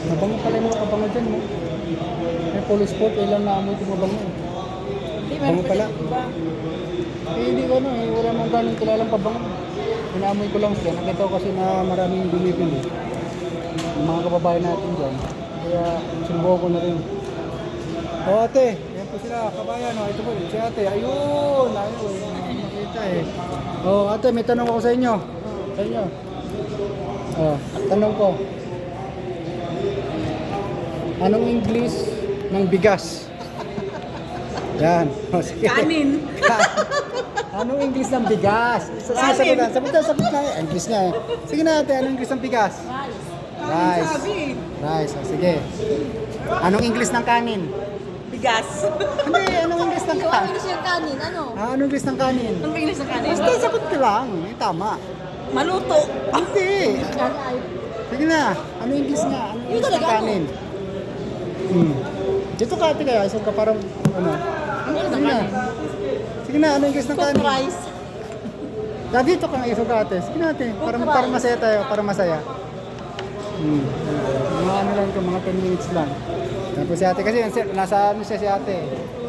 Mabango pala yung mga kabango dyan, no? May police sport, ilan na amoy ito mabango. Bango pala. Hindi ko, no? Wala mong ganong kilalang pabango. Inaamoy ko lang siya. Nakita ko kasi na maraming bumibili. Yung mga kababayan natin dyan. Kaya sinubukan ko na rin. O ate, yan po sila, kabayan. O, ito po, si ate. Ayun! Ayun, makita eh. O ate, may tanong ako sa inyo. Sa inyo. O, tanong ko. Anong English ng bigas? Yan. O, sige. Kanin. Anong English ng bigas? Sabi na. English nga eh. Sige na ate, anong English ng bigas? Rice. Sabi. Rice. O, sige. Anong English ng kanin? Bigas. Hindi, anong English ng Ano kanin? English yung kanin? Ano? Anong English ng kanin? Anong English na kanin? Basta sagot ka lang. Eh, tama. Maluto. Hindi. Sige na. Anong English nga? Anong English ng kanin? Dito ka ate kaya. Isang ka parang ano. Ano na Sige na. kanin? Sige na. Anong English ng Cooked kanin? rice. Dito ka nga isang ka ate. Sige na ate. Para masaya tayo. Para masaya. Mga ano lang ito. Mga 10 minutes lang. Tapos si ate kasi nasa ano siya si ate.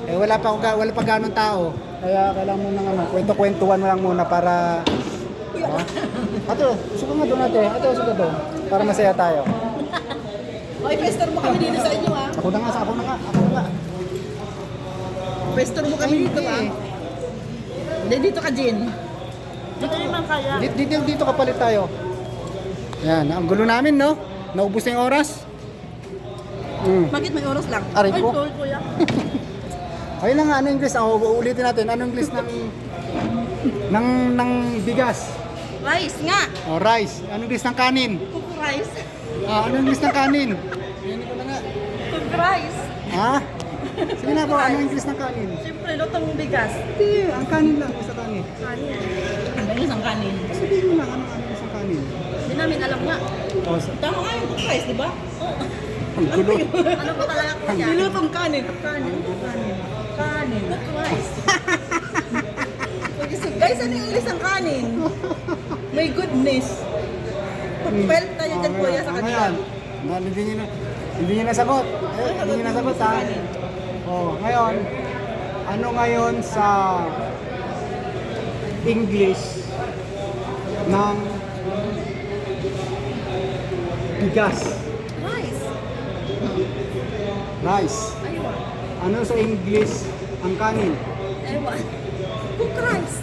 Eh wala pa ganong tao. Kaya kailangan mo nang ano, kwento-kwentuhan mo lang muna para Ate, suka nga doon ate. Ate, suka doon. Para masaya tayo. Oy, pester mo kami dito sa inyo ah. Ako na nga. Pester mo kami dito ah. Hindi, dito ka, Jin. Dito naman kaya. Dito kapalit tayo. Yan, ang gulo namin, no? Naubos na yung oras. Bakit may oras lang? Aray ko. sorry kuya. Ayun na nga, ano English? Uulitin natin. Ano English ng bigas? Rice nga. O, rice. Ano English ng kanin? Cooked rice. Ano English ng kanin? Yan ko na nga. Cooked rice. Ha? Sige na po, ano English ng kanin? Siyempre, lutong bigas. Hindi, ang kanin lang, isa kanin. Kanin. Ang bilis ang kanin. Sabihin mo lang, ano English ng kanin? Hindi namin alam nga. O, Tama nga yung cooked rice, di ba? Oo. ang gulo. Ano ba talaga kuya? Nilutong kanin. Kanin. Kanin. Cooked rice. Guys, ano yung English ang kanin? My goodness. Pag-12 tayo dyan kuya sa kanila. Ngayon, hindi niyo nasagot. Hindi niyo nasagot ha. Ngayon, ano ngayon sa English ng bigas? Rice. Rice. Ayun. Ano sa English ang kanin? Ewan. Cooked rice.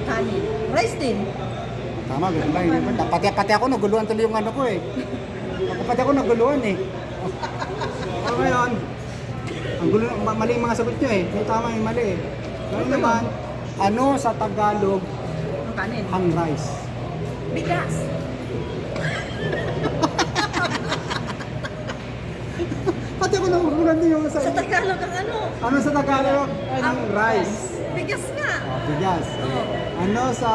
Kanin. Rice din. Tama, ganun lang. Pati ako naguluhan tuloy yung ano ko eh. Pati ako naguluhan eh. Ngayon, ang gulo, mali yung mga sagot nyo eh. May tama yung mali eh. Ngayon naman, ano sa Tagalog Ang kanin. ang rice? Bigas. Pati ako naguluhan din yung Sa Tagalog ang ano? Ano sa Tagalog ang rice? Bigas nga. Bigas. Oo. Ano sa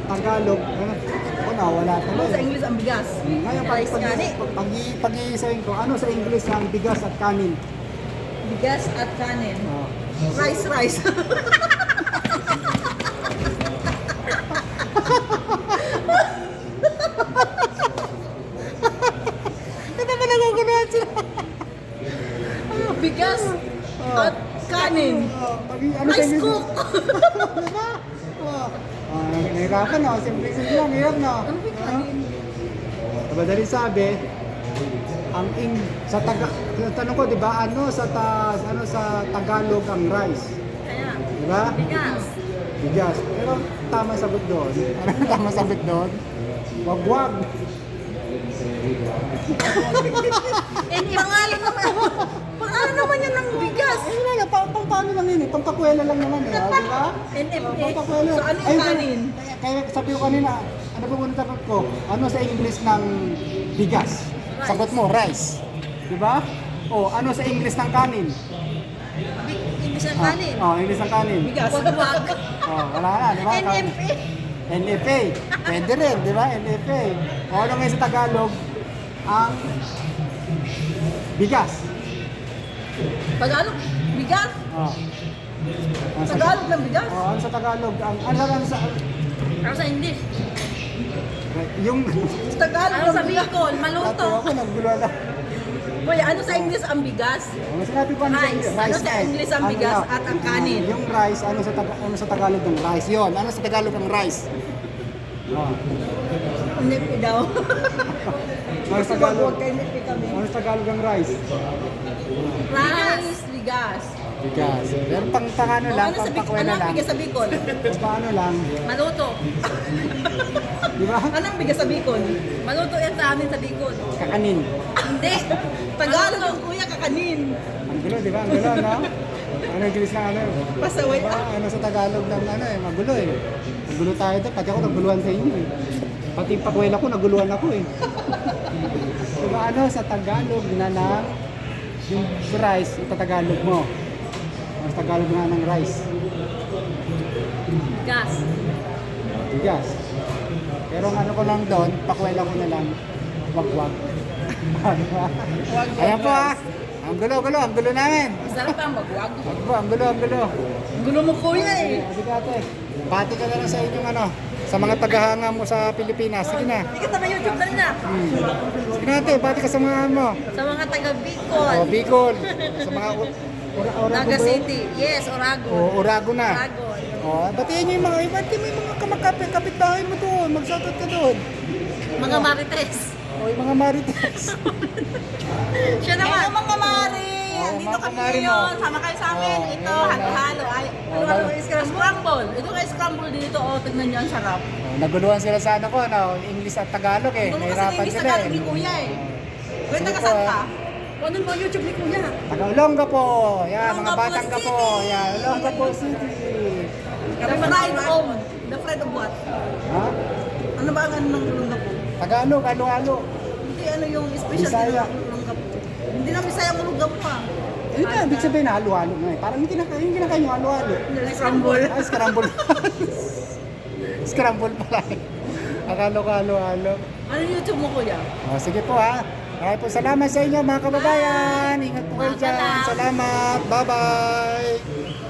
Tagalog? Wala Ano tuloy. sa English ang bigas? Ngayon, Rice nga ni. pag-iisahin ko, ano sa English ang bigas at kanin? Bigas at kanin. Oh. Rice. Ito ba naguguluhan sila? Bigas at kanin. Ano sa Rice English? cook. Diba? Nahirapan no? Simple lang, hirap no? Ano ba yung kanin? Madali sabi, sa tanong ko, di ba, ano sa Tagalog ang rice? Kaya, Di ba? bigas. Bigas. Pero tama sagot doon. Ano tama sagot doon? Wagwag. Pangalan naman yan ng bigas. Wala na, paano lang yun eh. Pampakwela lang naman eh. Di ba? NFA. Pampakwela. So ano yung kanin? Kaya sabi ko kanina, ano ba muna sagot ko? Ano sa English ng bigas? Rice. Sagot mo, rice. Di ba? O, ano sa English ng kanin? English ang kanin. English ng kanin. Bigas. Wagwag. Wala na, di ba? NFA. NFA. Pwede rin, di ba? NFA. O, ano ngayon sa Tagalog? Ang bigas. Tagalog, bigas. Oh. Tagalog ng bigas. Ano sa Tagalog? Ano sa Ano sa English? Yung... Sa Tagalog Ano sa ang bigas. Bicol? Ate Maluto. ako, nagulo na. Kuya, ano sa English ang bigas? Ano sinabi ko ano sa Rice. English? Ano sa English ang bigas na? at ang kanin? Yung rice, ano sa Tagalog ng rice? Yon, ano sa Tagalog ng rice? Oh. Nipi daw. Ano sa Kasi Tagalog? wag kayo nipi kami. Ano sa Tagalog ng rice? Rice, bigas. Bigas. Pero pang ano lang, Ano pang sa Bicol? pakwela Ano ang lang. bigas sa Bicol? Paano lang, Maluto. di ba? Ano ang bigas sa Bicol? Maluto yan sa amin sa Bicol. Kakanin. Hindi. Tagalog ang kuya kakanin. Ang gulo, di ba? Ang gulo, no? Ano English na ano? Pasaway Diba? Ano sa Tagalog ng ano eh, magulo eh. Magulo tayo doon, pati ako naguluhan sa inyo eh. Pati yung pakwela ko, naguluhan ako eh. Diba ano, sa Tagalog na ng yung rice, ipatagalog mo. Ang Tagalog nga ng rice, Gas. bigas. Pero ang ano ko lang doon, pakwela ko na lang, wag-wag. Ayan po ah. Ang gulo namin. Masarap ang magwag. Wag po, ang gulo. Gulo mo kuya eh. Sige ate, pati ka na lang sa inyong ano, sa mga tagahanga mo sa Pilipinas. Sige na. Ikaw na YouTube na rin na. Sige na ate, pati ka sa mga ano. Sa mga taga Bicol. Oh, Bicol. Sa mga Orago Naga ba yun? City. Yes, Orago. Oh, Orago na. Oragon. Oh, batiin niyo yung mga iba, mo yung mga kapitbahay mo doon. Magsatot ka doon. Mga Marites. Oh, yung mga marites. Siya naman. Hello mga mari! Oh, Andito mga kami kumari mo. ngayon. Sama kayo sa amin. Oh, Ito, ayun, halo-halo. Ay, Oh, ano scramble. Ito kayo scramble dito. Oh, tignan niyo, ang sarap. Oh, naguluhan sila sa ano ko, ano, English at Tagalog eh. Ito kasi Nahirapan hindi sila Tagalog eh. ni kuya eh. Kuya, Sige taga po, saan ah. ka? Ano mo YouTube ni kuya? Taga-Olonga po. Yan, mga Olongapo batang ka po. City. Yan, Olonga po City. The fried of. The fried of what? Ha? Ano ba ang ano ng ulungga po? Tagalog, alo-alo. Hindi ano yung special Bisaya. ng ulungga po. Hindi na Bisaya ang ulungga po ah. Yun na, ibig sabihin na halo-halo nga eh. Parang yung kinakain yung halo-halo. Scramble. Ay, scramble. Scramble pala eh. Akala ko halo-halo. Ano yung YouTube mo kuya? Oh, sige po ha. Maraming po salamat sa inyo mga kababayan. Ingat po kayo dyan. Salamat. Bye-bye.